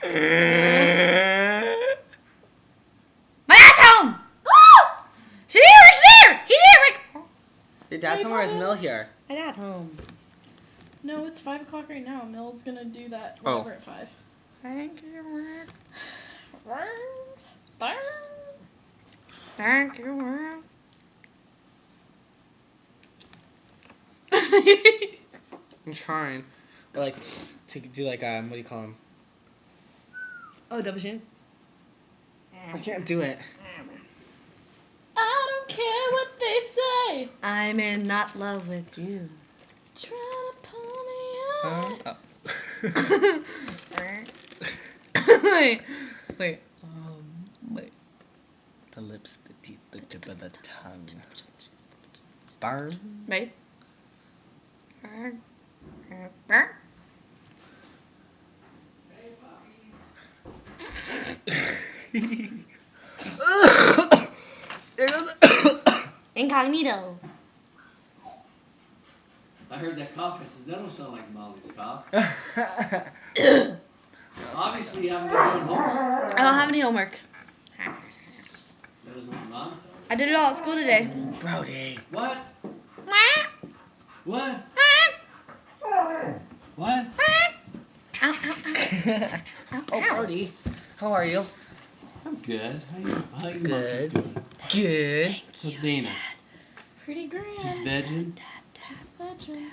My dad's home! She's here, Rick's here! He's here, Rick! Your dad's home or is Mill here? My dad's home. No, it's 5 o'clock right now. Mill's gonna do that Oh. whatever at 5. Thank you, Rick. Bye. Thank you, Rick. I'm trying. Or like, to do like, what do you call him? Oh, double chin. I can't do it. I don't care what they say. I'm in not love with you. Trying to pull me out. Wait. Wait. The lips, the teeth, the tip of the tongue. Burn. Ready? Incognito. I heard that cough. I says, that don't sound like Molly's cough. Obviously, you haven't been doing homework. I don't have any homework. That was what Mom said. I did it all at school today. Brody. What? What? What? Oh, Brody. How are you? I'm good. How you Good. doing? Good. What's Dana? Pretty grand. Just vegging? Just vegging.